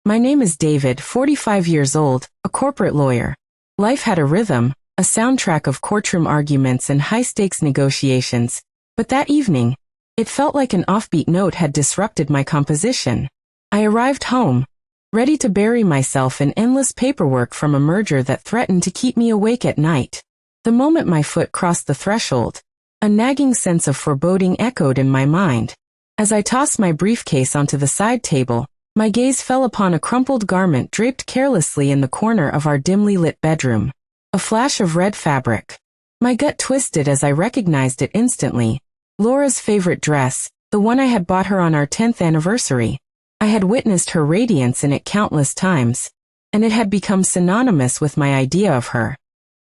My name is David, 45 years old, a corporate lawyer. Life had a rhythm, a soundtrack of courtroom arguments and high-stakes negotiations, but that evening, it felt like an offbeat note had disrupted my composition. I arrived home, ready to bury myself in endless paperwork from a merger that threatened to keep me awake at night. The moment my foot crossed the threshold, a nagging sense of foreboding echoed in my mind. As I tossed my briefcase onto the side table, my gaze fell upon a crumpled garment draped carelessly in the corner of our dimly lit bedroom. A flash of red fabric. My gut twisted as I recognized it instantly. Laura's favorite dress, the one I had bought her on our 10th anniversary. I had witnessed her radiance in it countless times, and it had become synonymous with my idea of her.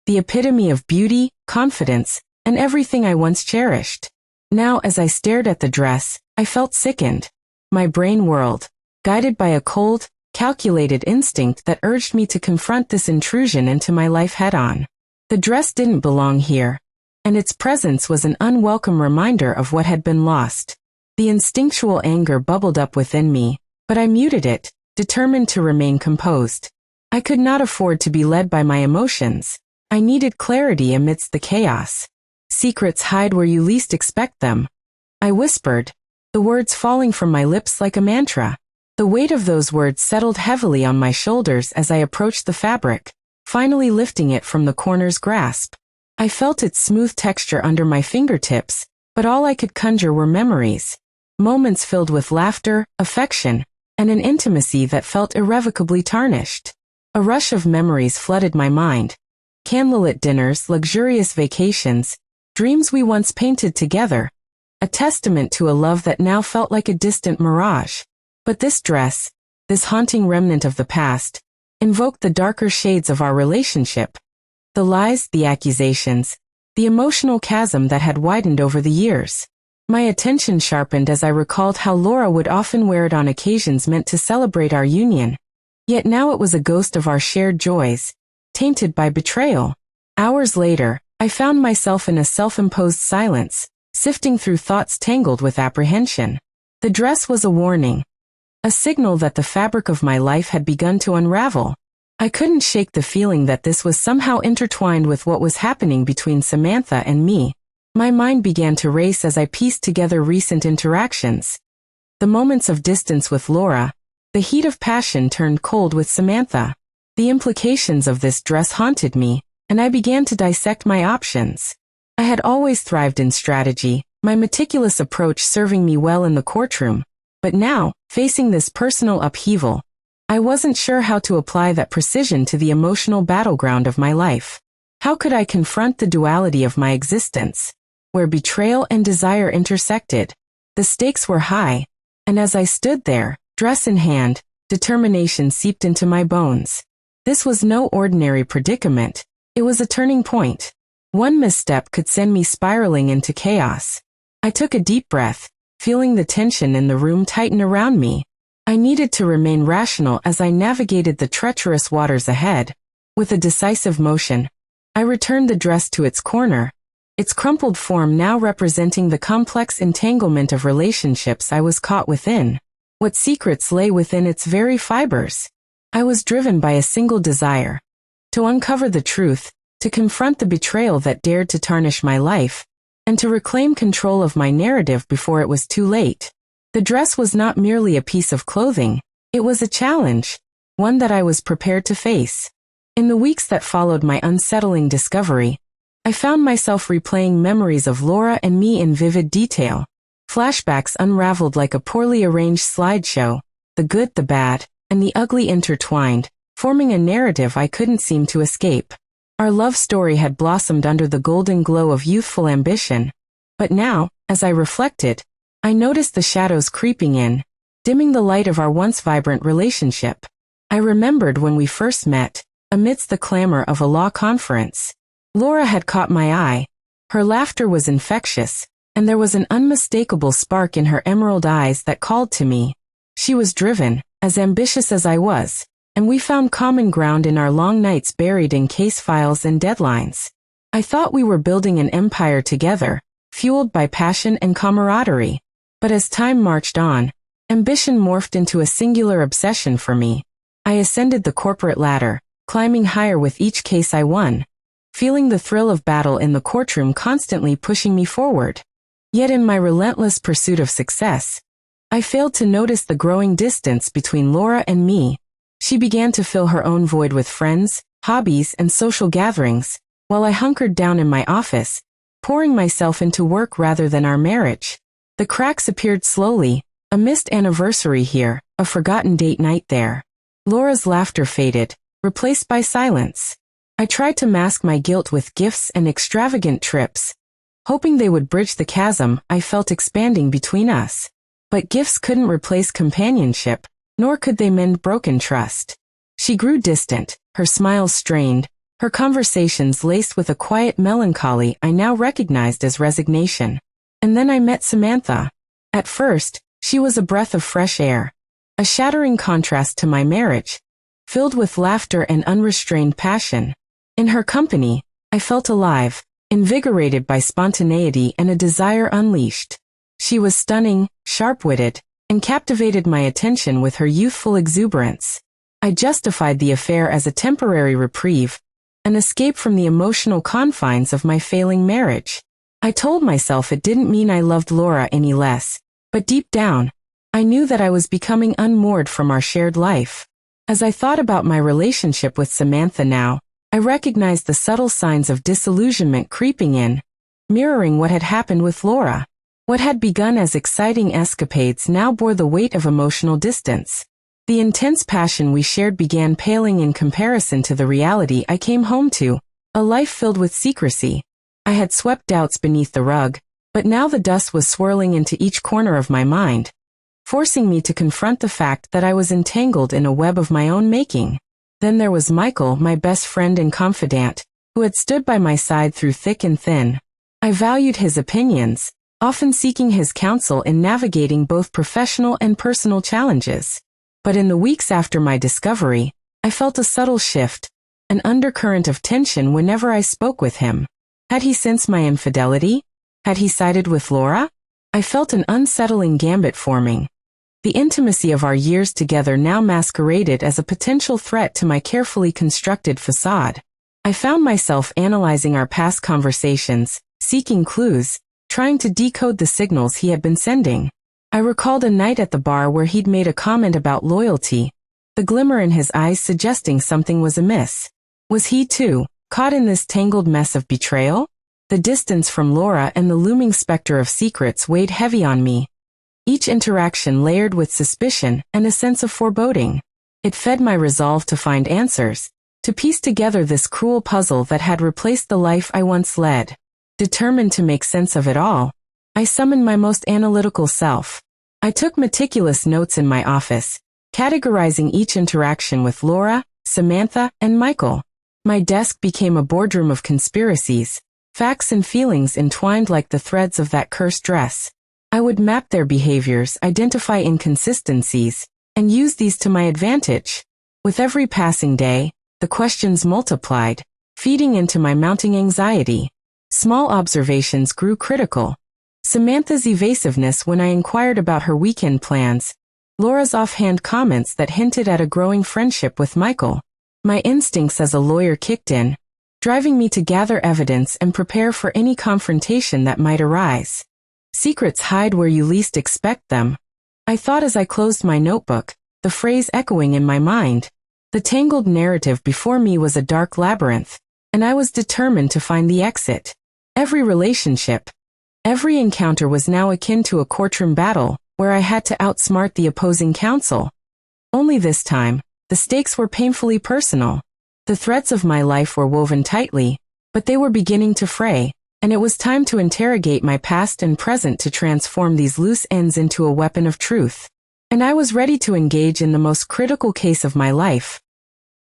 The epitome of beauty, confidence, and everything I once cherished. Now, as I stared at the dress, I felt sickened. My brain whirled, guided by a cold, calculated instinct that urged me to confront this intrusion into my life head-on. The dress didn't belong here, and its presence was an unwelcome reminder of what had been lost. The instinctual anger bubbled up within me, but I muted it, determined to remain composed. I could not afford to be led by my emotions. I needed clarity amidst the chaos. Secrets hide where you least expect them. I whispered, the words falling from my lips like a mantra. The weight of those words settled heavily on my shoulders as I approached the fabric, finally lifting it from the corner's grasp. I felt its smooth texture under my fingertips, but all I could conjure were memories. Moments filled with laughter, affection, and an intimacy that felt irrevocably tarnished. A rush of memories flooded my mind. Candlelit dinners, luxurious vacations, dreams we once painted together. A testament to a love that now felt like a distant mirage. But this dress, this haunting remnant of the past, invoked the darker shades of our relationship. The lies, the accusations, the emotional chasm that had widened over the years. My attention sharpened as I recalled how Laura would often wear it on occasions meant to celebrate our union. Yet now it was a ghost of our shared joys, tainted by betrayal. Hours later, I found myself in a self-imposed silence, sifting through thoughts tangled with apprehension. The dress was a warning, a signal that the fabric of my life had begun to unravel. I couldn't shake the feeling that this was somehow intertwined with what was happening between Samantha and me. My mind began to race as I pieced together recent interactions. The moments of distance with Laura, the heat of passion turned cold with Samantha. The implications of this dress haunted me, and I began to dissect my options. I had always thrived in strategy, my meticulous approach serving me well in the courtroom. But now, facing this personal upheaval, I wasn't sure how to apply that precision to the emotional battleground of my life. How could I confront the duality of my existence, where betrayal and desire intersected? The stakes were high, and as I stood there, dress in hand, determination seeped into my bones. This was no ordinary predicament. It was a turning point. One misstep could send me spiraling into chaos. I took a deep breath, feeling the tension in the room tighten around me. I needed to remain rational as I navigated the treacherous waters ahead. With a decisive motion, I returned the dress to its corner, its crumpled form now representing the complex entanglement of relationships I was caught within. What secrets lay within its very fibers? I was driven by a single desire: to uncover the truth, to confront the betrayal that dared to tarnish my life, and to reclaim control of my narrative before it was too late. The dress was not merely a piece of clothing, it was a challenge, one that I was prepared to face. In the weeks that followed my unsettling discovery, I found myself replaying memories of Laura and me in vivid detail. Flashbacks unraveled like a poorly arranged slideshow, the good, the bad, and the ugly intertwined, forming a narrative I couldn't seem to escape. Our love story had blossomed under the golden glow of youthful ambition. But now, as I reflected, I noticed the shadows creeping in, dimming the light of our once vibrant relationship. I remembered when we first met, amidst the clamor of a law conference. Laura had caught my eye. Her laughter was infectious, and there was an unmistakable spark in her emerald eyes that called to me. She was driven, as ambitious as I was, and we found common ground in our long nights buried in case files and deadlines. I thought we were building an empire together, fueled by passion and camaraderie. But as time marched on, Ambition morphed into a singular obsession for me. I ascended the corporate ladder, climbing higher with each case I won, feeling the thrill of battle in the courtroom constantly pushing me forward. Yet in my relentless pursuit of success, I failed to notice the growing distance between Laura and me. She began to fill her own void with friends, hobbies, and social gatherings, while I hunkered down in my office, pouring myself into work rather than our marriage. The cracks appeared slowly, a missed anniversary here, a forgotten date night there. Laura's laughter faded, replaced by silence. I tried to mask my guilt with gifts and extravagant trips, hoping they would bridge the chasm I felt expanding between us. But gifts couldn't replace companionship, nor could they mend broken trust. She grew distant, her smiles strained, her conversations laced with a quiet melancholy I now recognized as resignation. And then I met Samantha. At first, she was a breath of fresh air, a shattering contrast to my marriage, filled with laughter and unrestrained passion. In her company, I felt alive, invigorated by spontaneity and a desire unleashed. She was stunning, sharp-witted, and captivated my attention with her youthful exuberance. I justified the affair as a temporary reprieve, an escape from the emotional confines of my failing marriage. I told myself it didn't mean I loved Laura any less, but deep down, I knew that I was becoming unmoored from our shared life. As I thought about my relationship with Samantha now, I recognized the subtle signs of disillusionment creeping in, mirroring what had happened with Laura. What had begun as exciting escapades now bore the weight of emotional distance. The intense passion we shared began paling in comparison to the reality I came home to, a life filled with secrecy. I had swept doubts beneath the rug, but now the dust was swirling into each corner of my mind, forcing me to confront the fact that I was entangled in a web of my own making. Then there was Michael, my best friend and confidant, who had stood by my side through thick and thin. I valued his opinions, often seeking his counsel in navigating both professional and personal challenges. But in the weeks after my discovery, I felt a subtle shift, an undercurrent of tension whenever I spoke with him. Had he sensed my infidelity? Had he sided with Laura? I felt an unsettling gambit forming. The intimacy of our years together now masqueraded as a potential threat to my carefully constructed facade. I found myself analyzing our past conversations, seeking clues, trying to decode the signals he had been sending. I recalled a night at the bar where he'd made a comment about loyalty, the glimmer in his eyes suggesting something was amiss. Was he, too, caught in this tangled mess of betrayal? The distance from Laura and the looming specter of secrets weighed heavy on me, each interaction layered with suspicion and a sense of foreboding. It fed my resolve to find answers, to piece together this cruel puzzle that had replaced the life I once led. Determined to make sense of it all, I summoned my most analytical self. I took meticulous notes in my office, categorizing each interaction with Laura, Samantha, and Michael. My desk became a boardroom of conspiracies, facts and feelings entwined like the threads of that cursed dress. I would map their behaviors, identify inconsistencies, and use these to my advantage. With every passing day, the questions multiplied, feeding into my mounting anxiety. Small observations grew critical. Samantha's evasiveness when I inquired about her weekend plans, Laura's offhand comments that hinted at a growing friendship with Michael. My instincts as a lawyer kicked in, driving me to gather evidence and prepare for any confrontation that might arise. Secrets hide where you least expect them, I thought as I closed my notebook, the phrase echoing in my mind. The tangled narrative before me was a dark labyrinth, and I was determined to find the exit. Every relationship, every encounter was now akin to a courtroom battle, where I had to outsmart the opposing counsel. Only this time, the stakes were painfully personal. The threads of my life were woven tightly, but they were beginning to fray, and it was time to interrogate my past and present to transform these loose ends into a weapon of truth. And I was ready to engage in the most critical case of my life,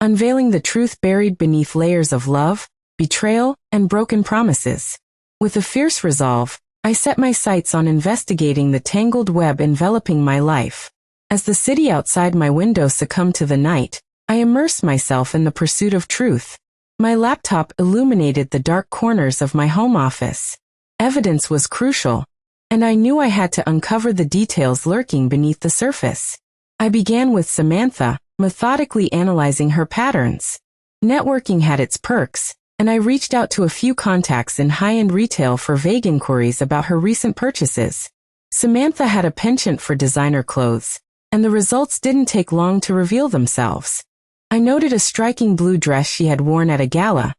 unveiling the truth buried beneath layers of love, betrayal, and broken promises. With a fierce resolve, I set my sights on investigating the tangled web enveloping my life. As the city outside my window succumbed to the night, I immersed myself in the pursuit of truth. My laptop illuminated the dark corners of my home office. Evidence was crucial, and I knew I had to uncover the details lurking beneath the surface. I began with Samantha, methodically analyzing her patterns. Networking had its perks, and I reached out to a few contacts in high-end retail for vague inquiries about her recent purchases. Samantha had a penchant for designer clothes, and the results didn't take long to reveal themselves. I noted a striking blue dress she had worn at a gala,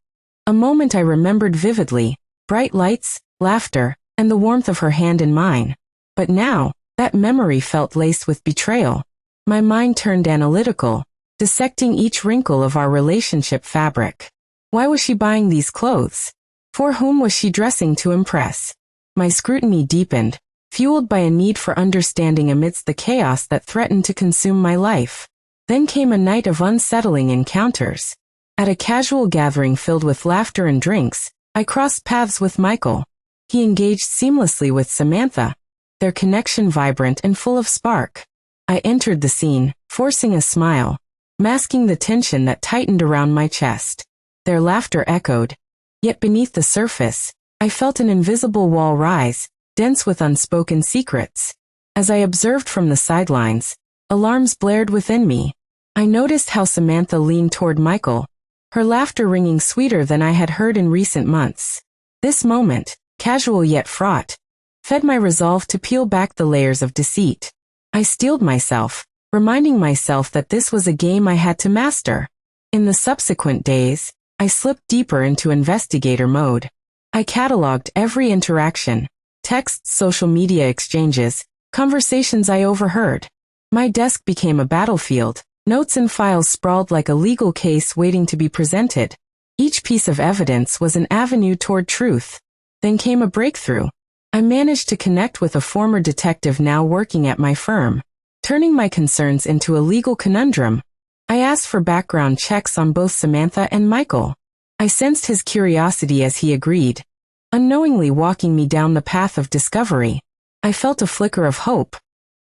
a moment I remembered vividly, bright lights, laughter, and the warmth of her hand in mine. But now, that memory felt laced with betrayal. My mind turned analytical, dissecting each wrinkle of our relationship fabric. Why was she buying these clothes? For whom was she dressing to impress? My scrutiny deepened, fueled by a need for understanding amidst the chaos that threatened to consume my life. Then came a night of unsettling encounters. At a casual gathering filled with laughter and drinks, I crossed paths with Michael. He engaged seamlessly with Samantha, their connection vibrant and full of spark. I entered the scene, forcing a smile, masking the tension that tightened around my chest. Their laughter echoed, yet beneath the surface, I felt an invisible wall rise, dense with unspoken secrets. As I observed from the sidelines, alarms blared within me. I noticed how Samantha leaned toward Michael, her laughter ringing sweeter than I had heard in recent months. This moment, casual yet fraught, fed my resolve to peel back the layers of deceit. I steeled myself, reminding myself that this was a game I had to master. In the subsequent days, I slipped deeper into investigator mode. I cataloged every interaction, texts, social media exchanges, conversations I overheard. My desk became a battlefield, notes and files sprawled like a legal case waiting to be presented. Each piece of evidence was an avenue toward truth. Then came a breakthrough. I managed to connect with a former detective now working at my firm, turning my concerns into a legal conundrum. I asked for background checks on both Samantha and Michael. I sensed his curiosity as he agreed, unknowingly walking me down the path of discovery. I felt a flicker of hope.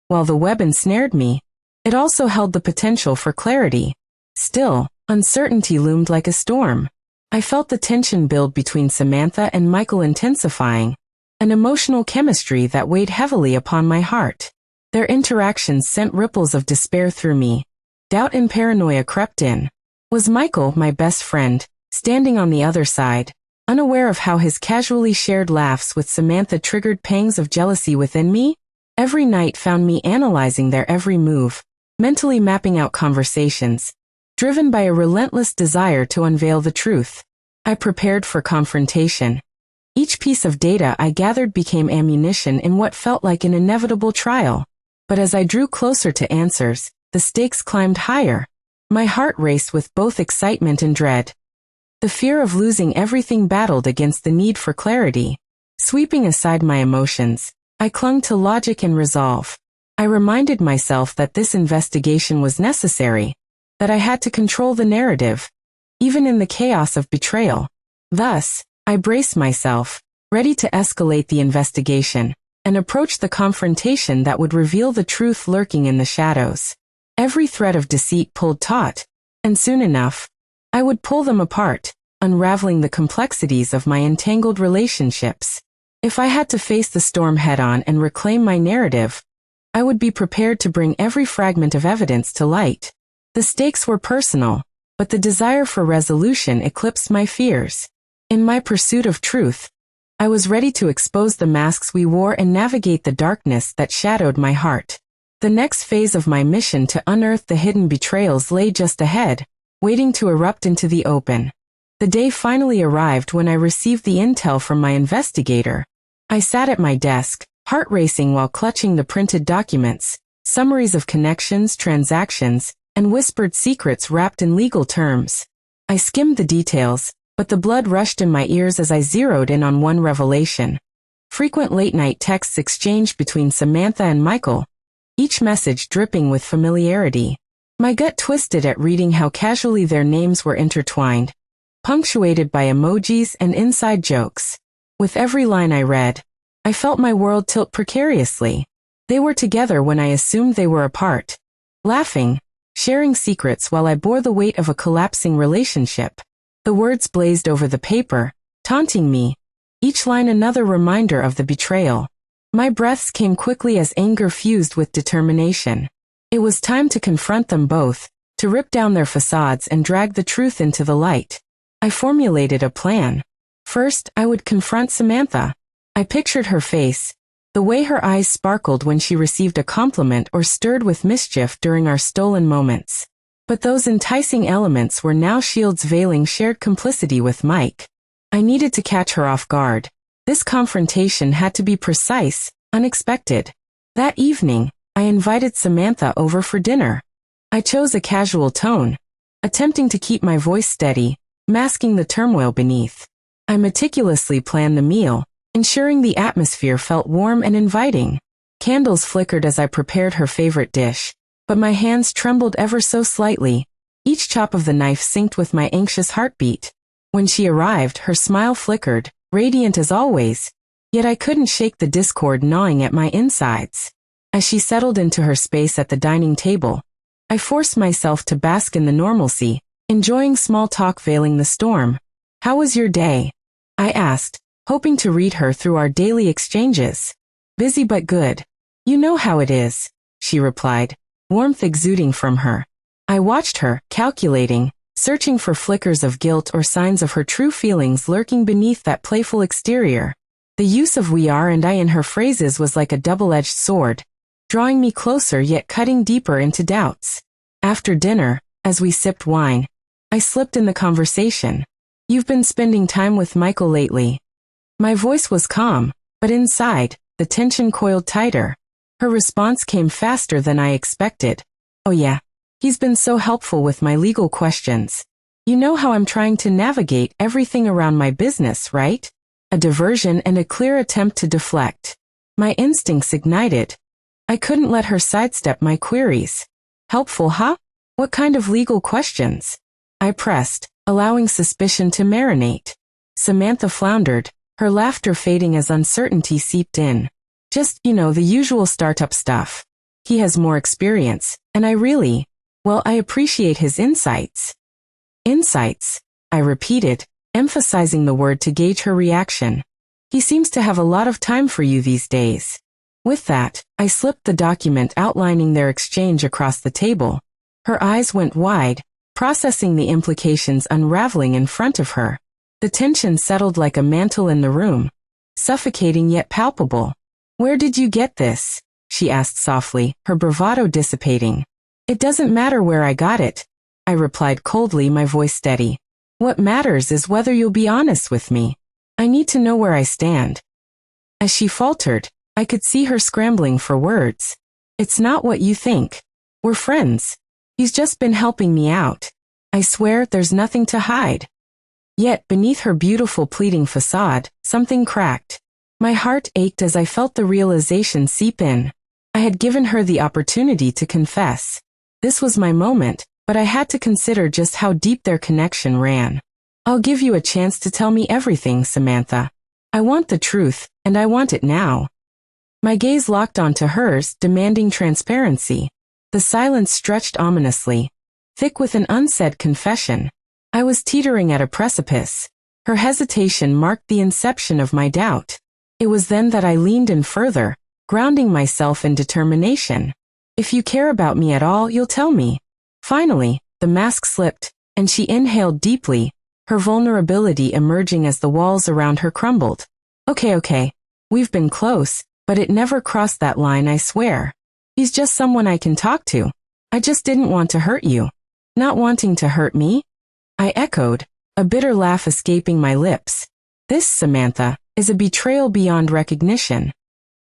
While the web ensnared me, it also held the potential for clarity. Still, uncertainty loomed like a storm. I felt the tension build between Samantha and Michael intensifying, an emotional chemistry that weighed heavily upon my heart. Their interactions sent ripples of despair through me. Doubt and paranoia crept in. Was Michael, my best friend, standing on the other side, unaware of how his casually shared laughs with Samantha triggered pangs of jealousy within me? Every night found me analyzing their every move, mentally mapping out conversations, driven by a relentless desire to unveil the truth. I prepared for confrontation. Each piece of data I gathered became ammunition in what felt like an inevitable trial. But as I drew closer to answers, the stakes climbed higher. My heart raced with both excitement and dread. The fear of losing everything battled against the need for clarity. Sweeping aside my emotions, I clung to logic and resolve. I reminded myself that this investigation was necessary, that I had to control the narrative, even in the chaos of betrayal. Thus, I braced myself, ready to escalate the investigation, and approach the confrontation that would reveal the truth lurking in the shadows. Every thread of deceit pulled taut, and soon enough, I would pull them apart, unraveling the complexities of my entangled relationships. If I had to face the storm head-on and reclaim my narrative, I would be prepared to bring every fragment of evidence to light. The stakes were personal, but the desire for resolution eclipsed my fears. In my pursuit of truth, I was ready to expose the masks we wore and navigate the darkness that shadowed my heart. The next phase of my mission to unearth the hidden betrayals lay just ahead, waiting to erupt into the open. The day finally arrived when I received the intel from my investigator. I sat at my desk, heart racing while clutching the printed documents, summaries of connections, transactions, and whispered secrets wrapped in legal terms. I skimmed the details, but the blood rushed in my ears as I zeroed in on one revelation. Frequent late-night texts exchanged between Samantha and Michael, each message dripping with familiarity. My gut twisted at reading how casually their names were intertwined, punctuated by emojis and inside jokes. With every line I read, I felt my world tilt precariously. They were together when I assumed they were apart, laughing, sharing secrets while I bore the weight of a collapsing relationship. The words blazed over the paper, taunting me, each line another reminder of the betrayal. My breaths came quickly as anger fused with determination. It was time to confront them both, to rip down their facades and drag the truth into the light. I formulated a plan. First, I would confront Samantha. I pictured her face, the way her eyes sparkled when she received a compliment or stirred with mischief during our stolen moments. But those enticing elements were now shields veiling shared complicity with Mike. I needed to catch her off guard. This confrontation had to be precise, unexpected. That evening, I invited Samantha over for dinner. I chose a casual tone, attempting to keep my voice steady, masking the turmoil beneath. I meticulously planned the meal, ensuring the atmosphere felt warm and inviting. Candles flickered as I prepared her favorite dish, but my hands trembled ever so slightly. Each chop of the knife synced with my anxious heartbeat. When she arrived, her smile flickered, radiant as always, yet I couldn't shake the discord gnawing at my insides. As she settled into her space at the dining table, I forced myself to bask in the normalcy, enjoying small talk veiling the storm. "How was your day?" I asked, hoping to read her through our daily exchanges. "Busy but good. You know how it is," she replied, warmth exuding from her. I watched her, calculating, searching for flickers of guilt or signs of her true feelings lurking beneath that playful exterior. The use of "we are" and "I" in her phrases was like a double-edged sword, drawing me closer yet cutting deeper into doubts. After dinner, as we sipped wine, I slipped in the conversation. "You've been spending time with Michael lately." My voice was calm, but inside, the tension coiled tighter. Her response came faster than I expected. "Oh yeah. He's been so helpful with my legal questions. You know how I'm trying to navigate everything around my business, right?" A diversion and a clear attempt to deflect. My instincts ignited. I couldn't let her sidestep my queries. "Helpful, huh? What kind of legal questions?" I pressed, allowing suspicion to marinate. Samantha floundered, her laughter fading as uncertainty seeped in. "Just, the usual startup stuff. He has more experience, and I appreciate his insights." "Insights," I repeated, emphasizing the word to gauge her reaction. "He seems to have a lot of time for you these days." With that, I slipped the document outlining their exchange across the table. Her eyes went wide, processing the implications unraveling in front of her. The tension settled like a mantle in the room, suffocating yet palpable. "Where did you get this?" she asked softly, her bravado dissipating. "It doesn't matter where I got it," I replied coldly, my voice steady. "What matters is whether you'll be honest with me. I need to know where I stand." As she faltered, I could see her scrambling for words. "It's not what you think. We're friends. He's just been helping me out. I swear there's nothing to hide." Yet beneath her beautiful pleading facade, something cracked. My heart ached as I felt the realization seep in. I had given her the opportunity to confess. This was my moment, but I had to consider just how deep their connection ran. "I'll give you a chance to tell me everything, Samantha. I want the truth, and I want it now." My gaze locked onto hers, demanding transparency. The silence stretched ominously, thick with an unsaid confession. I was teetering at a precipice. Her hesitation marked the inception of my doubt. It was then that I leaned in further, grounding myself in determination. "If you care about me at all, you'll tell me." Finally, the mask slipped, and she inhaled deeply, her vulnerability emerging as the walls around her crumbled. Okay. We've been close, but it never crossed that line, I swear. He's just someone I can talk to. I just didn't want to hurt you." "Not wanting to hurt me?" I echoed, a bitter laugh escaping my lips. "This, Samantha, is a betrayal beyond recognition."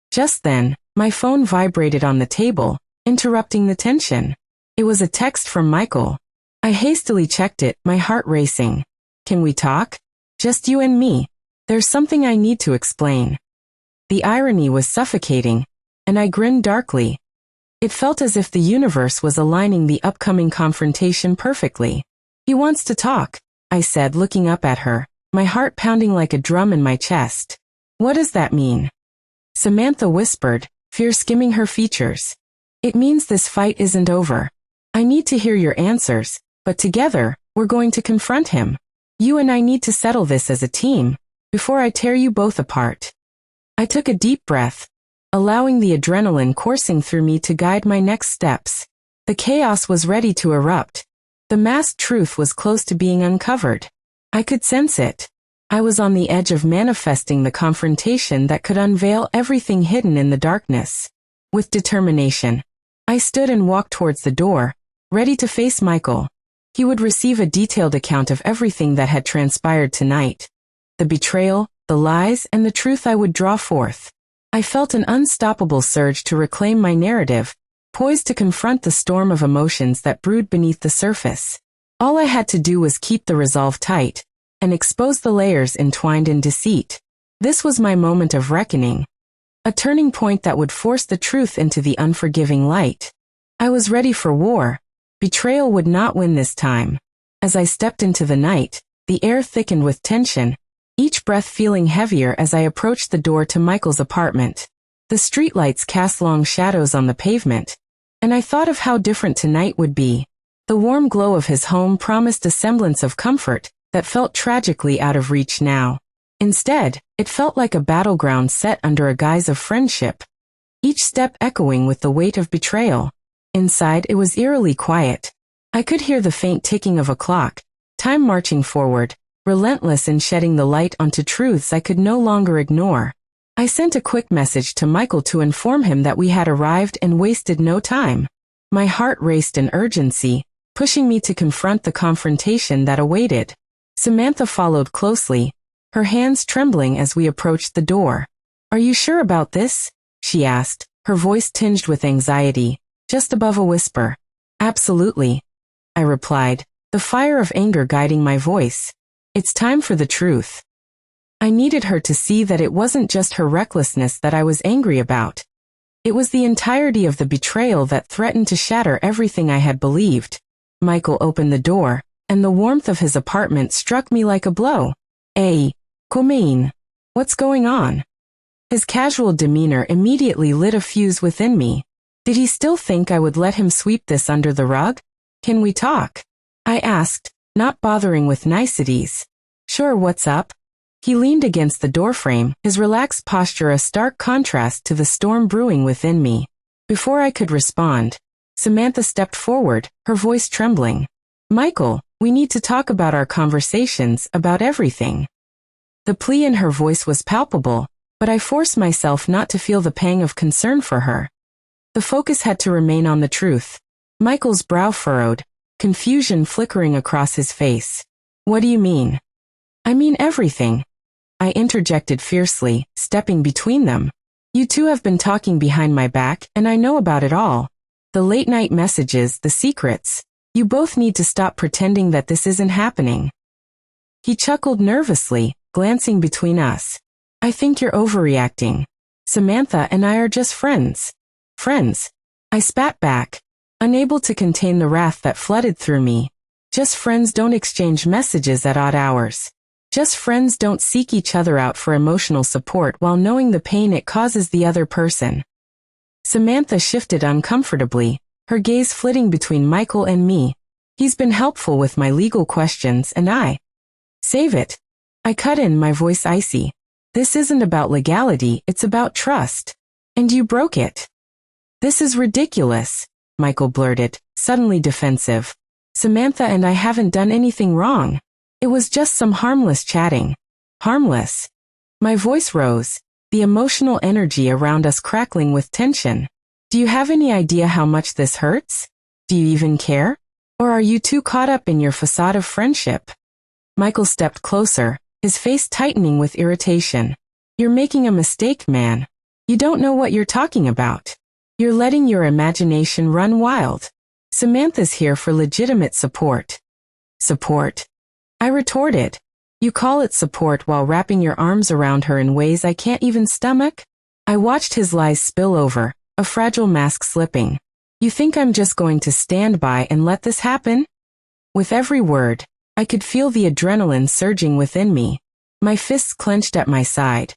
Just then, my phone vibrated on the table, interrupting the tension. It was a text from Michael. I hastily checked it, my heart racing. "Can we talk? Just you and me. There's something I need to explain." The irony was suffocating, and I grinned darkly. It felt as if the universe was aligning the upcoming confrontation perfectly. "He wants to talk," I said, looking up at her, my heart pounding like a drum in my chest. "What does that mean?" Samantha whispered, fear skimming her features. "It means this fight isn't over. I need to hear your answers, but together, we're going to confront him. You and I need to settle this as a team, before I tear you both apart." I took a deep breath, allowing the adrenaline coursing through me to guide my next steps. The chaos was ready to erupt. The masked truth was close to being uncovered. I could sense it. I was on the edge of manifesting the confrontation that could unveil everything hidden in the darkness. With determination, I stood and walked towards the door, ready to face Michael. He would receive a detailed account of everything that had transpired tonight. The betrayal, the lies, and the truth I would draw forth. I felt an unstoppable surge to reclaim my narrative, poised to confront the storm of emotions that brewed beneath the surface. All I had to do was keep the resolve tight, and expose the layers entwined in deceit. This was my moment of reckoning. A turning point that would force the truth into the unforgiving light. I was ready for war. Betrayal would not win this time. As I stepped into the night, the air thickened with tension, each breath feeling heavier as I approached the door to Michael's apartment. The streetlights cast long shadows on the pavement, and I thought of how different tonight would be. The warm glow of his home promised a semblance of comfort that felt tragically out of reach now. Instead, it felt like a battleground set under a guise of friendship, each step echoing with the weight of betrayal. Inside, it was eerily quiet. I could hear the faint ticking of a clock, time marching forward, relentless in shedding the light onto truths I could no longer ignore. I sent a quick message to Michael to inform him that we had arrived and wasted no time. My heart raced in urgency, pushing me to confront the confrontation that awaited. Samantha followed closely, her hands trembling as we approached the door. "Are you sure about this?" she asked, her voice tinged with anxiety, just above a whisper. "Absolutely," I replied, the fire of anger guiding my voice. "It's time for the truth." I needed her to see that it wasn't just her recklessness that I was angry about. It was the entirety of the betrayal that threatened to shatter everything I had believed. Michael opened the door, and the warmth of his apartment struck me like a blow. "Hey, Comaine, what's going on?" His casual demeanor immediately lit a fuse within me. Did he still think I would let him sweep this under the rug? "Can we talk?" I asked, not bothering with niceties. "Sure, what's up?" He leaned against the doorframe, his relaxed posture a stark contrast to the storm brewing within me. Before I could respond, Samantha stepped forward, her voice trembling. "Michael, we need to talk about our conversations, about everything." The plea in her voice was palpable, but I forced myself not to feel the pang of concern for her. The focus had to remain on the truth. Michael's brow furrowed, confusion flickering across his face. "What do you mean?" "I mean everything," I interjected fiercely, stepping between them. "You two have been talking behind my back, and I know about it all. The late-night messages, the secrets. You both need to stop pretending that this isn't happening." He chuckled nervously, glancing between us. "I think you're overreacting. Samantha and I are just friends." "Friends?" I spat back, unable to contain the wrath that flooded through me. Just friends don't exchange messages at odd hours. Just friends don't seek each other out for emotional support while knowing the pain it causes the other person. Samantha shifted uncomfortably, her gaze flitting between Michael and me. "He's been helpful with my legal questions and I." "Save it." I cut in, my voice icy. "This isn't about legality, it's about trust. And you broke it." "This is ridiculous," Michael blurted, suddenly defensive. "Samantha and I haven't done anything wrong. It was just some harmless chatting." "Harmless?" My voice rose, the emotional energy around us crackling with tension. "Do you have any idea how much this hurts? Do you even care? Or are you too caught up in your facade of friendship?" Michael stepped closer, his face tightening with irritation. "You're making a mistake, man. You don't know what you're talking about. You're letting your imagination run wild. Samantha's here for legitimate support." "Support?" I retorted. "You call it support while wrapping your arms around her in ways I can't even stomach?" I watched his lies spill over, a fragile mask slipping. "You think I'm just going to stand by and let this happen?" With every word, I could feel the adrenaline surging within me, my fists clenched at my side.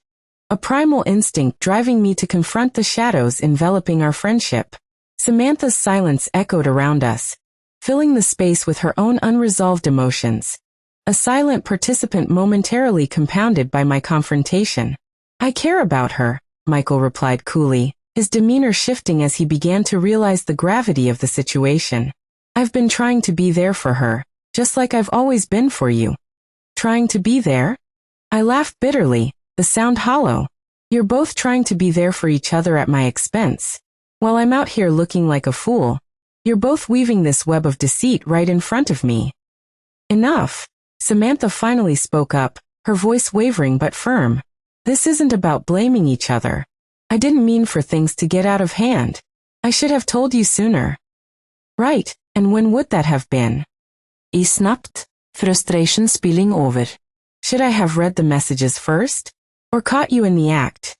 A primal instinct driving me to confront the shadows enveloping our friendship. Samantha's silence echoed around us, filling the space with her own unresolved emotions. A silent participant momentarily compounded by my confrontation. "I care about her," Michael replied coolly, his demeanor shifting as he began to realize the gravity of the situation. I've been trying to be there for her, just like I've always been for you. Trying to be there? I laughed bitterly, the sound hollow. You're both trying to be there for each other at my expense. While I'm out here looking like a fool, you're both weaving this web of deceit right in front of me. Enough. Samantha finally spoke up, her voice wavering but firm. This isn't about blaming each other. I didn't mean for things to get out of hand. I should have told you sooner. Right, and when would that have been? Snapped, frustration spilling over. Should I have read the messages first? Or caught you in the act?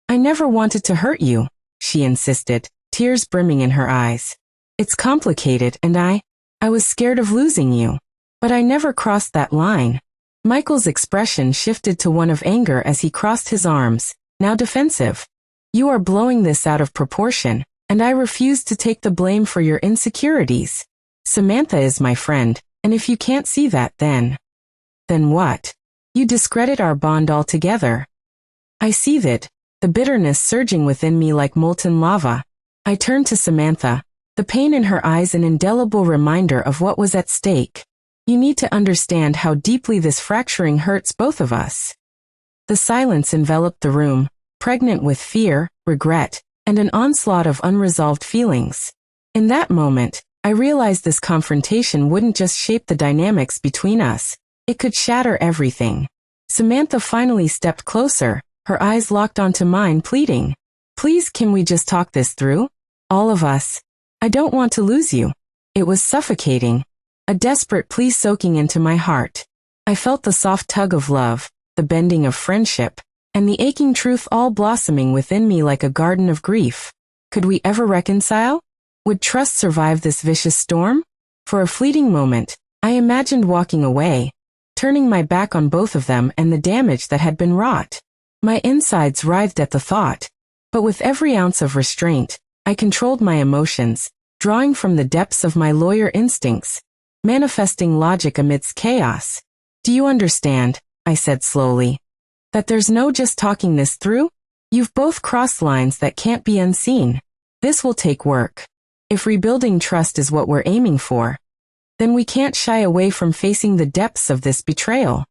I never wanted to hurt you, she insisted, tears brimming in her eyes. It's complicated and I was scared of losing you. But I never crossed that line. Michael's expression shifted to one of anger as he crossed his arms, now defensive. You are blowing this out of proportion, and I refuse to take the blame for your insecurities. Samantha is my friend, and if you can't see that then what? You discredit our bond altogether. I seethed, the bitterness surging within me like molten lava. I turned to Samantha, the pain in her eyes an indelible reminder of what was at stake. You need to understand how deeply this fracturing hurts both of us. The silence enveloped the room, pregnant with fear, regret, and an onslaught of unresolved feelings. In that moment, I realized this confrontation wouldn't just shape the dynamics between us, it could shatter everything. Samantha finally stepped closer, her eyes locked onto mine, pleading, "Please, can we just talk this through? All of us. I don't want to lose you." It was suffocating. A desperate plea soaking into my heart. I felt the soft tug of love, the bending of friendship, and the aching truth all blossoming within me like a garden of grief. Could we ever reconcile? Would trust survive this vicious storm? For a fleeting moment, I imagined walking away, turning my back on both of them and the damage that had been wrought. My insides writhed at the thought, but with every ounce of restraint, I controlled my emotions, drawing from the depths of my lawyer instincts, manifesting logic amidst chaos. Do you understand, I said slowly, that there's no just talking this through? You've both crossed lines that can't be unseen. This will take work. If rebuilding trust is what we're aiming for, then we can't shy away from facing the depths of this betrayal.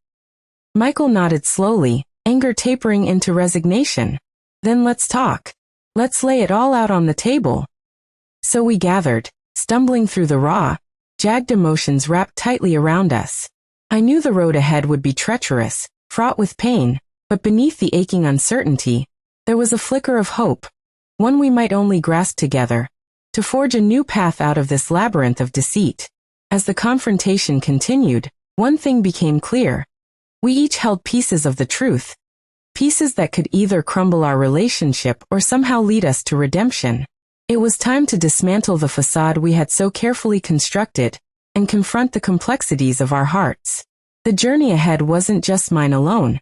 Michael nodded slowly, anger tapering into resignation. Then let's talk. Let's lay it all out on the table. So we gathered, stumbling through the raw, jagged emotions wrapped tightly around us. I knew the road ahead would be treacherous, fraught with pain, but beneath the aching uncertainty, there was a flicker of hope, one we might only grasp together, to forge a new path out of this labyrinth of deceit. As the confrontation continued, one thing became clear. We each held pieces of the truth, pieces that could either crumble our relationship or somehow lead us to redemption. It was time to dismantle the facade we had so carefully constructed and confront the complexities of our hearts. The journey ahead wasn't just mine alone.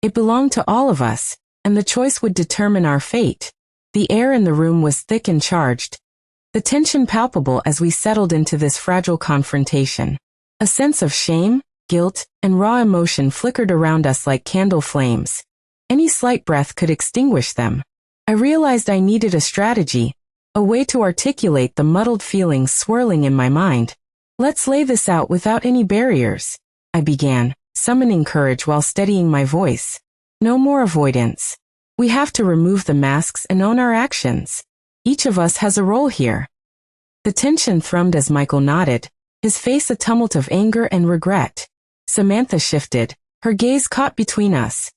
It belonged to all of us, and the choice would determine our fate. The air in the room was thick and charged, the tension palpable as we settled into this fragile confrontation. A sense of shame, guilt, and raw emotion flickered around us like candle flames. Any slight breath could extinguish them. I realized I needed a strategy, a way to articulate the muddled feelings swirling in my mind. Let's lay this out without any barriers, I began, summoning courage while steadying my voice. No more avoidance. We have to remove the masks and own our actions. Each of us has a role here. The tension thrummed as Michael nodded, his face a tumult of anger and regret. Samantha shifted, her gaze caught between us.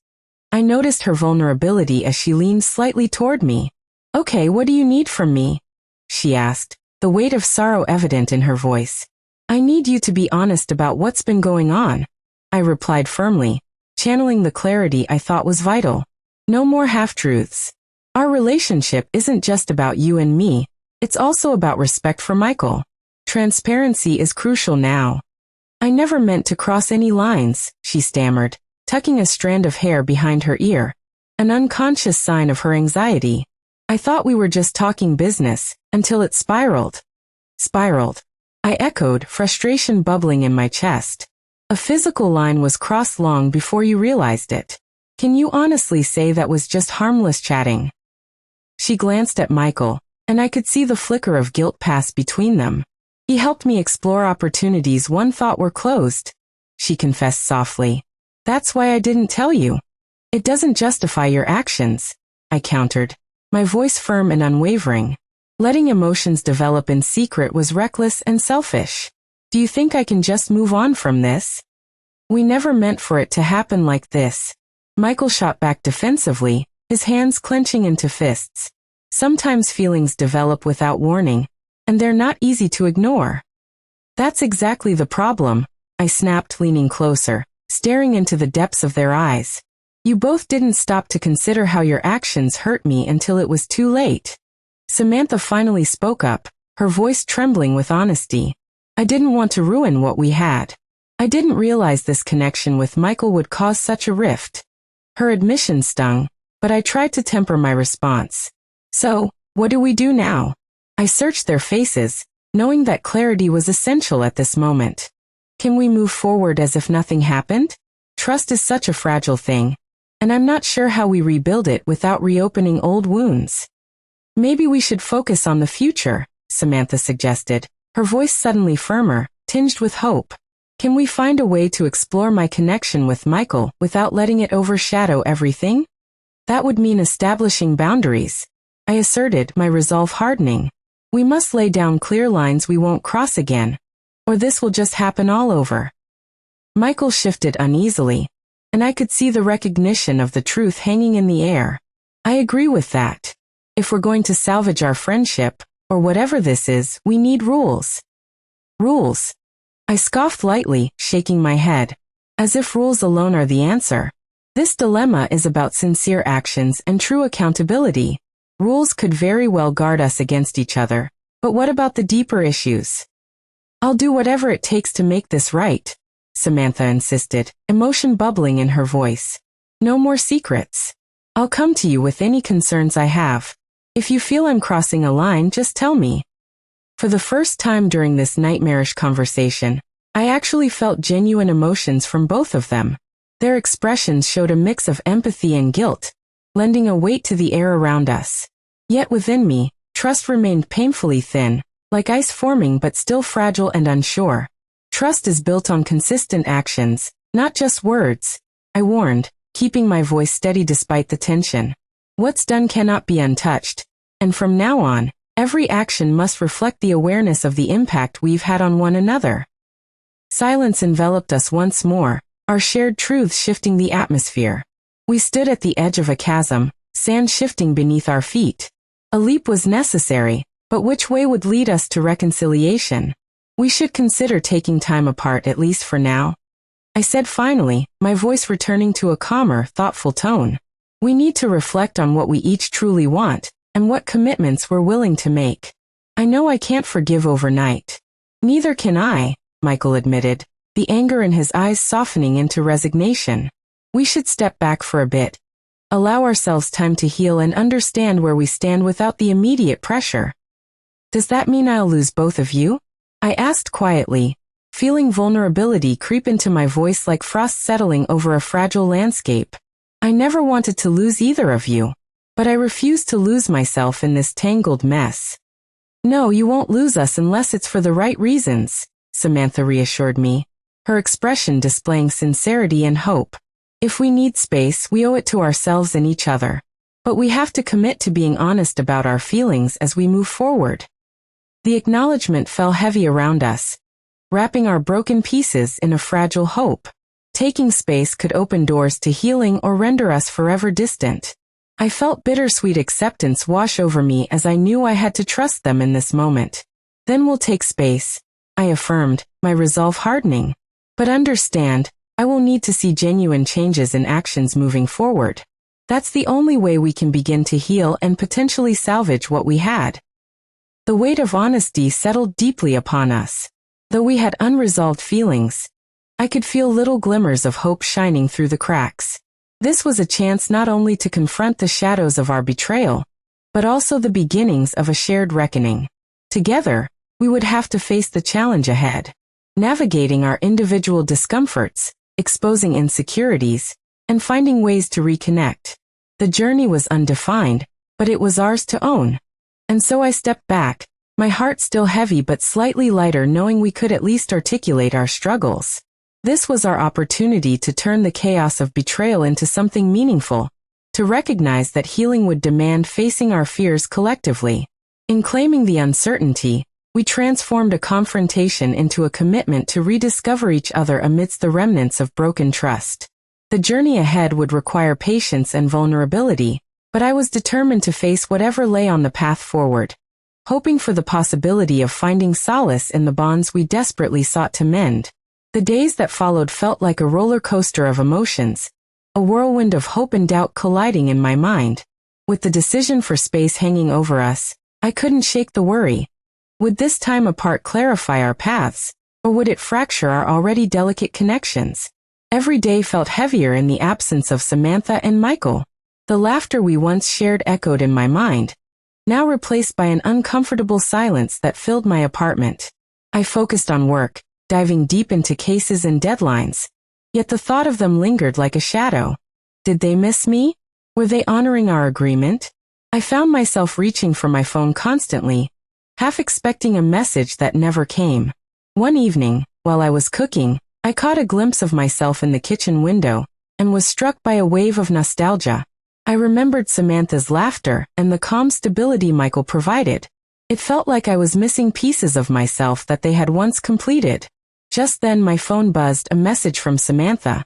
I noticed her vulnerability as she leaned slightly toward me. "Okay, what do you need from me?" she asked, the weight of sorrow evident in her voice. "I need you to be honest about what's been going on," I replied firmly, channeling the clarity I thought was vital. No more half-truths. Our relationship isn't just about you and me, it's also about respect for Michael. Transparency is crucial now. "I never meant to cross any lines," she stammered, tucking a strand of hair behind her ear, an unconscious sign of her anxiety. "I thought we were just talking business, until it spiraled." Spiraled. I echoed, frustration bubbling in my chest. A physical line was crossed long before you realized it. Can you honestly say that was just harmless chatting? She glanced at Michael, and I could see the flicker of guilt pass between them. He helped me explore opportunities one thought were closed, she confessed softly. That's why I didn't tell you. It doesn't justify your actions, I countered, my voice firm and unwavering. Letting emotions develop in secret was reckless and selfish. Do you think I can just move on from this? We never meant for it to happen like this. Michael shot back defensively, his hands clenching into fists. Sometimes feelings develop without warning, and they're not easy to ignore. That's exactly the problem, I snapped, leaning closer, staring into the depths of their eyes. You both didn't stop to consider how your actions hurt me until it was too late. Samantha finally spoke up, her voice trembling with honesty. I didn't want to ruin what we had. I didn't realize this connection with Michael would cause such a rift. Her admission stung, but I tried to temper my response. So, what do we do now? I searched their faces, knowing that clarity was essential at this moment. Can we move forward as if nothing happened? Trust is such a fragile thing, and I'm not sure how we rebuild it without reopening old wounds. Maybe we should focus on the future, Samantha suggested, her voice suddenly firmer, tinged with hope. Can we find a way to explore my connection with Michael without letting it overshadow everything? That would mean establishing boundaries, I asserted, my resolve hardening. We must lay down clear lines we won't cross again, or this will just happen all over. Michael shifted uneasily, and I could see the recognition of the truth hanging in the air. I agree with that. If we're going to salvage our friendship, or whatever this is, we need rules. Rules. I scoffed lightly, shaking my head, as if rules alone are the answer. This dilemma is about sincere actions and true accountability. Rules could very well guard us against each other, but what about the deeper issues? I'll do whatever it takes to make this right, Samantha insisted, emotion bubbling in her voice. No more secrets. I'll come to you with any concerns I have. If you feel I'm crossing a line, just tell me. For the first time during this nightmarish conversation, I actually felt genuine emotions from both of them. Their expressions showed a mix of empathy and guilt, lending a weight to the air around us. Yet within me, trust remained painfully thin, like ice forming but still fragile and unsure. Trust is built on consistent actions, not just words, I warned, keeping my voice steady despite the tension. What's done cannot be untouched, and from now on, every action must reflect the awareness of the impact we've had on one another. Silence enveloped us once more, our shared truths shifting the atmosphere. We stood at the edge of a chasm, sand shifting beneath our feet. A leap was necessary, but which way would lead us to reconciliation? We should consider taking time apart at least for now, I said finally, my voice returning to a calmer, thoughtful tone. We need to reflect on what we each truly want, and what commitments we're willing to make. I know I can't forgive overnight. Neither can I, Michael admitted, the anger in his eyes softening into resignation. We should step back for a bit, allow ourselves time to heal and understand where we stand without the immediate pressure. Does that mean I'll lose both of you? I asked quietly, feeling vulnerability creep into my voice like frost settling over a fragile landscape. I never wanted to lose either of you, but I refuse to lose myself in this tangled mess. No, you won't lose us unless it's for the right reasons, Samantha reassured me, her expression displaying sincerity and hope. If we need space, we owe it to ourselves and each other. But we have to commit to being honest about our feelings as we move forward. The acknowledgement fell heavy around us, wrapping our broken pieces in a fragile hope. Taking space could open doors to healing or render us forever distant. I felt bittersweet acceptance wash over me as I knew I had to trust them in this moment. Then we'll take space, I affirmed, my resolve hardening. But understand, I will need to see genuine changes in actions moving forward. That's the only way we can begin to heal and potentially salvage what we had. The weight of honesty settled deeply upon us. Though we had unresolved feelings, I could feel little glimmers of hope shining through the cracks. This was a chance not only to confront the shadows of our betrayal, but also the beginnings of a shared reckoning. Together, we would have to face the challenge ahead, navigating our individual discomforts, exposing insecurities, and finding ways to reconnect. The journey was undefined, but it was ours to own. And so I stepped back, my heart still heavy but slightly lighter, knowing we could at least articulate our struggles. This was our opportunity to turn the chaos of betrayal into something meaningful, to recognize that healing would demand facing our fears collectively. In claiming the uncertainty, we transformed a confrontation into a commitment to rediscover each other amidst the remnants of broken trust. The journey ahead would require patience and vulnerability, but I was determined to face whatever lay on the path forward, hoping for the possibility of finding solace in the bonds we desperately sought to mend. The days that followed felt like a roller coaster of emotions, a whirlwind of hope and doubt colliding in my mind. With the decision for space hanging over us, I couldn't shake the worry. Would this time apart clarify our paths, or would it fracture our already delicate connections? Every day felt heavier in the absence of Samantha and Michael. The laughter we once shared echoed in my mind, now replaced by an uncomfortable silence that filled my apartment. I focused on work, diving deep into cases and deadlines, yet the thought of them lingered like a shadow. Did they miss me? Were they honoring our agreement? I found myself reaching for my phone constantly, half expecting a message that never came. One evening, while I was cooking, I caught a glimpse of myself in the kitchen window and was struck by a wave of nostalgia. I remembered Samantha's laughter and the calm stability Michael provided. It felt like I was missing pieces of myself that they had once completed. Just then my phone buzzed, a message from Samantha.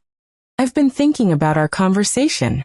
"I've been thinking about our conversation."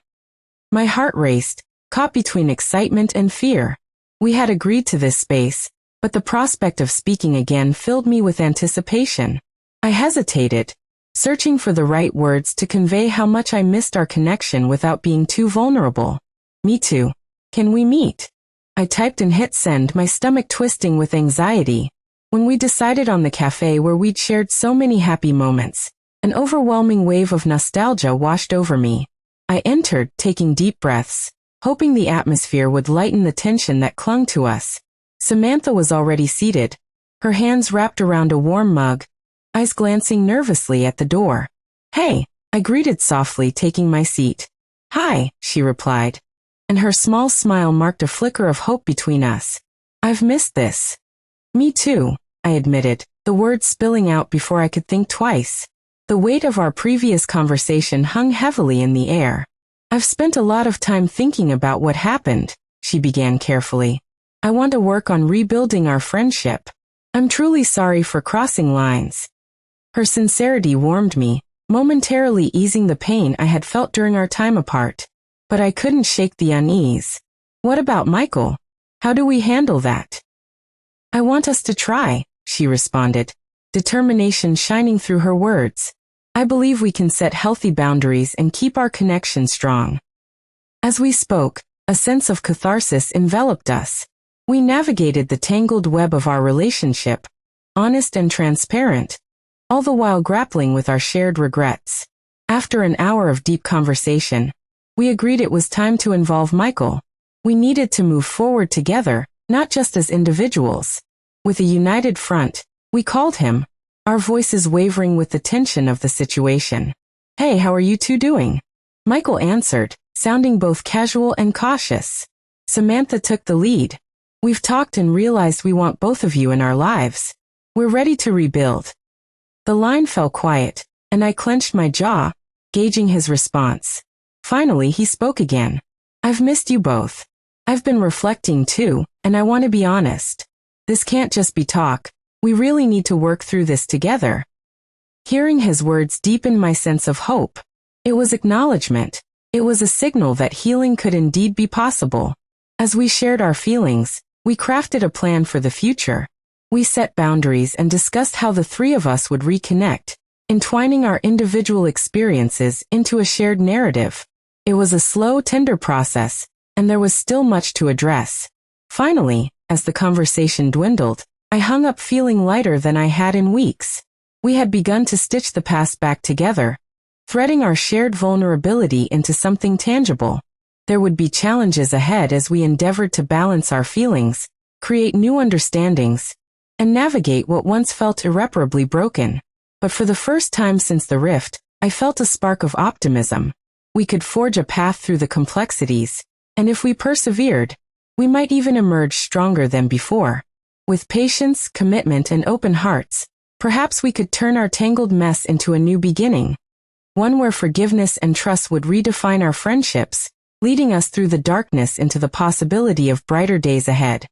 My heart raced, caught between excitement and fear. We had agreed to this space, but the prospect of speaking again filled me with anticipation. I hesitated, searching for the right words to convey how much I missed our connection without being too vulnerable. "Me too. Can we meet?" I typed and hit send, my stomach twisting with anxiety. When we decided on the cafe where we'd shared so many happy moments, an overwhelming wave of nostalgia washed over me. I entered, taking deep breaths, hoping the atmosphere would lighten the tension that clung to us. Samantha was already seated, her hands wrapped around a warm mug, eyes glancing nervously at the door. "Hey," I greeted softly, taking my seat. "Hi," she replied, and her small smile marked a flicker of hope between us. "I've missed this." "Me too," I admitted, the words spilling out before I could think twice. The weight of our previous conversation hung heavily in the air. "I've spent a lot of time thinking about what happened," she began carefully. "I want to work on rebuilding our friendship. I'm truly sorry for crossing lines." Her sincerity warmed me, momentarily easing the pain I had felt during our time apart. But I couldn't shake the unease. "What about Michael? How do we handle that?" "I want us to try," she responded, determination shining through her words. "I believe we can set healthy boundaries and keep our connection strong." As we spoke, a sense of catharsis enveloped us. We navigated the tangled web of our relationship, honest and transparent, all the while grappling with our shared regrets. After an hour of deep conversation, we agreed it was time to involve Michael. We needed to move forward together, not just as individuals. With a united front, we called him, our voices wavering with the tension of the situation. "Hey, how are you two doing?" Michael answered, sounding both casual and cautious. Samantha took the lead. "We've talked and realized we want both of you in our lives. We're ready to rebuild." The line fell quiet, and I clenched my jaw, gauging his response. Finally, he spoke again. "I've missed you both. I've been reflecting too, and I want to be honest. This can't just be talk. We really need to work through this together." Hearing his words deepened my sense of hope. It was acknowledgement. It was a signal that healing could indeed be possible. As we shared our feelings, we crafted a plan for the future. We set boundaries and discussed how the three of us would reconnect, entwining our individual experiences into a shared narrative. It was a slow, tender process, and there was still much to address. Finally, as the conversation dwindled, I hung up feeling lighter than I had in weeks. We had begun to stitch the past back together, threading our shared vulnerability into something tangible. There would be challenges ahead as we endeavored to balance our feelings, create new understandings, and navigate what once felt irreparably broken. But for the first time since the rift, I felt a spark of optimism. We could forge a path through the complexities, and if we persevered, we might even emerge stronger than before. With patience, commitment, and open hearts, perhaps we could turn our tangled mess into a new beginning, one where forgiveness and trust would redefine our friendships, leading us through the darkness into the possibility of brighter days ahead.